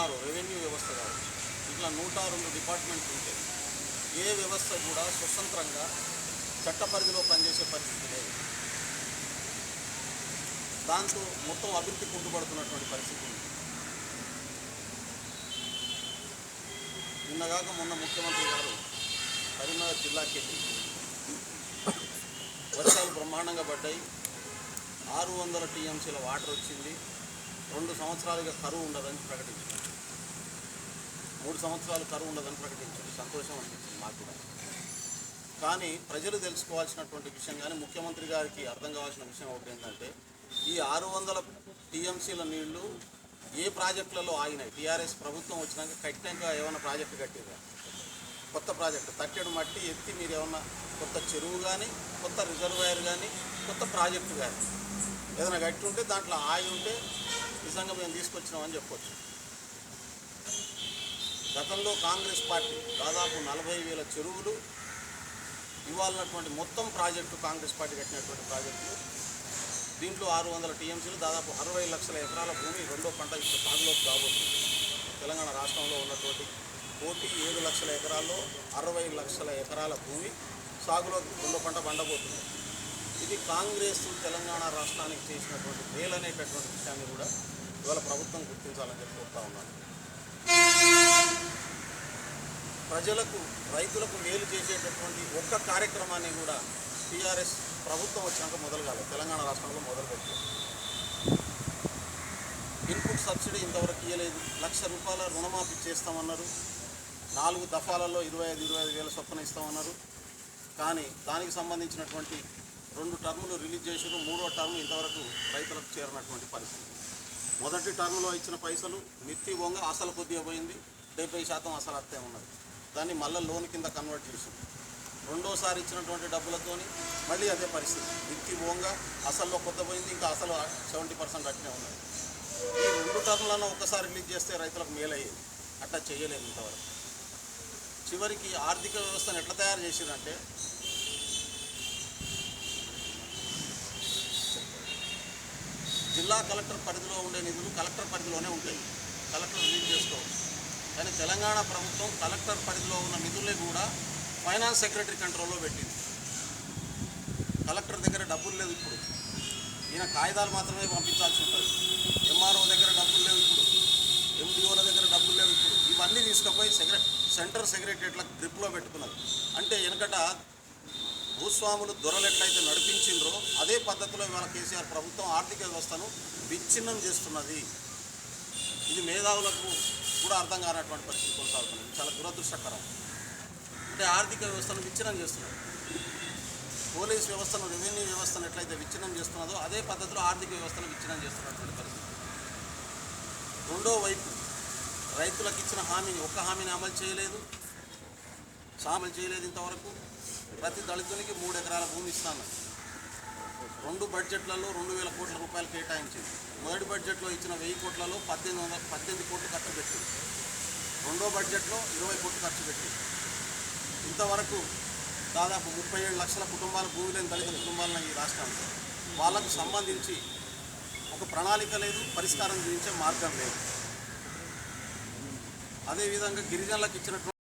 MRO revenue వ్యవస్థ కావచ్చు, ఇట్లా 102 డిపార్ట్మెంట్లు ఉంటాయి. ఏ వ్యవస్థ కూడా స్వతంత్రంగా చట్ట పరిధిలో పనిచేసే పరిస్థితి లేదు. దాంతో మొత్తం అభివృద్ధి కుంటుపడుతున్నటువంటి పరిస్థితి ఉంది. నిన్నగాక మొన్న ముఖ్యమంత్రి గారు కరీంనగర్ జిల్లాకి వెళ్ళి వర్షాలు బ్రహ్మాండంగా పడ్డాయి, 600 టీఎంసీల వాటర్ వచ్చింది, 2 సంవత్సరాలుగా కరువు ఉండదని ప్రకటించారు, 3 సంవత్సరాలు కరువు ఉండదని ప్రకటించారు. సంతోషం అనిపించింది మాకు కూడా. కానీ ప్రజలు తెలుసుకోవాల్సినటువంటి విషయం, కానీ ముఖ్యమంత్రి గారికి అర్థం కావాల్సిన విషయం ఒకటి ఏంటంటే, ఈ 600 టీఎంసీల నీళ్లు ఏ ప్రాజెక్టులలో ఆగినాయి? టీఆర్ఎస్ ప్రభుత్వం వచ్చినాక కట్టినాక ఏమైనా ప్రాజెక్టు కట్టిరా? కొత్త ప్రాజెక్టు తట్టెడు మట్టి ఎత్తి మీరు ఏమన్నా కొత్త చెరువు కానీ, కొత్త రిజర్వాయర్ కానీ, కొత్త ప్రాజెక్టు కానీ ఏదైనా కట్టి ఉంటే దాంట్లో ఆగి ఉంటే నిజంగా మేము తీసుకొచ్చినామని చెప్పొచ్చు. గతంలో కాంగ్రెస్ పార్టీ దాదాపు 40,000 చెరువులు ఇవ్వాలన్నటువంటి మొత్తం ప్రాజెక్టు కాంగ్రెస్ పార్టీ కట్టినటువంటి ప్రాజెక్టులు, దీంట్లో 600 టీఎంసీలు దాదాపు 60 లక్షల ఎకరాల భూమి రెండో పంట ఇప్పుడు సాగులోకి రాబోతుంది. తెలంగాణ రాష్ట్రంలో ఉన్నటువంటి 7 లక్షల ఎకరాల్లో 60 లక్షల ఎకరాల భూమి సాగులోకి రెండో పంట పండబోతుంది. ఇది కాంగ్రెస్ తెలంగాణ రాష్ట్రానికి చేసినటువంటి మేలనేటటువంటి విషయాన్ని కూడా ఇవాళ ప్రభుత్వం గుర్తించాలని చెప్పి కోరుతా ఉన్నాను. ప్రజలకు, రైతులకు మేలు చేసేటటువంటి ఒక్క కార్యక్రమాన్ని కూడా టీఆర్ఎస్ ప్రభుత్వం వచ్చినాక మొదలు కాలేదు. తెలంగాణ రాష్ట్రంలో మొదలుపెట్టారు. ఇన్పుట్ సబ్సిడీ ఇంతవరకు ఇవ్వలేదు. ₹1,00,000 రుణమాఫీ చేస్తామన్నారు. 4 దఫాలలో 25,000 చొప్పున ఇస్తామన్నారు. కానీ దానికి సంబంధించినటువంటి 2 టర్ములు రిలీజ్ చేసారు. 3వ టర్మ్ ఇంతవరకు రైతులకు చేరినటువంటి పరిస్థితి. మొదటి టర్ములో ఇచ్చిన పైసలు మిత్తి వంగ అసలు కొద్దిగా పోయింది, 70% అసలు అత్తే ఉన్నది. దాన్ని మళ్ళీ లోన్ కింద కన్వర్ట్ చేసింది. రెండోసారి ఇచ్చినటువంటి డబ్బులతోని మళ్ళీ అదే పరిస్థితి, మిత్తి వంగ అసల్లో కొత్త పోయింది, ఇంకా అసలు 70% అట్నే ఉన్నది. ఈ 2 టర్ములను ఒకసారి రిలీజ్ చేస్తే రైతులకు మేలయ్యేది. అట్లా చేయలేదు ఇంతవరకు. చివరికి ఆర్థిక వ్యవస్థను ఎట్లా తయారు చేసిందంటే, జిల్లా కలెక్టర్ పరిధిలో ఉండే నిధులు కలెక్టర్ పరిధిలోనే ఉంటాయి, కలెక్టర్ రిలీజ్ చేసుకోవచ్చు. కానీ తెలంగాణ ప్రభుత్వం కలెక్టర్ పరిధిలో ఉన్న నిధులే కూడా ఫైనాన్స్ సెక్రటరీ కంట్రోల్లో పెట్టింది. కలెక్టర్ దగ్గర డబ్బులు లేవు ఇప్పుడు, ఈయన కాగితాలు మాత్రమే పంపించాల్సి ఉంటుంది. ఎంఆర్ఓ దగ్గర డబ్బులు లేవు ఇప్పుడు, ఎండిఓల దగ్గర డబ్బులు లేవు ఇప్పుడు. ఇవన్నీ తీసుకుపోయి సెంటర్ సెక్రటరియట్లకు గ్రిప్లో పెట్టుకున్నారు. అంటే వెనకట భూస్వాములు దొరలు ఎట్లయితే నడిపించిండ్రో అదే పద్ధతిలో ఇవాళ కేసీఆర్ ప్రభుత్వం ఆర్థిక వ్యవస్థను విచ్ఛిన్నం చేస్తున్నది. ఇది మేధావులకు కూడా అర్థం కానటువంటి పరిస్థితి కొనసాగుతున్నది. చాలా దురదృష్టకరం. అంటే ఆర్థిక వ్యవస్థను విచ్ఛిన్నం చేస్తున్నారు. పోలీస్ వ్యవస్థను, రెవెన్యూ వ్యవస్థను ఎట్లయితే విచ్ఛిన్నం చేస్తున్నదో అదే పద్ధతిలో ఆర్థిక వ్యవస్థను విచ్ఛిన్నం చేస్తున్నటువంటి పరిస్థితి. రెండో వైపు రైతులకు ఇచ్చిన హామీని, ఒక్క హామీని అమలు చేయలేదు ఇంతవరకు. ప్రతి దళితునికి 3 ఎకరాల భూమి ఇస్తాను. 2 బడ్జెట్లలో 2,000 కోట్ల రూపాయలు కేటాయించింది. మొదటి బడ్జెట్లో ఇచ్చిన 1000 కోట్లలో 18 కోట్లు ఖర్చు పెట్టింది. రెండో బడ్జెట్లో 20 కోట్లు ఖర్చు పెట్టింది. ఇంతవరకు దాదాపు 37 లక్షల కుటుంబాలు, భూమి లేని దళిత కుటుంబాలను ఈ రాష్ట్రానికి, వాళ్ళకు సంబంధించి ఒక ప్రణాళిక లేదు, పరిష్కారం చూపించే మార్గం లేదు. అదేవిధంగా గిరిజనులకు ఇచ్చినటువంటి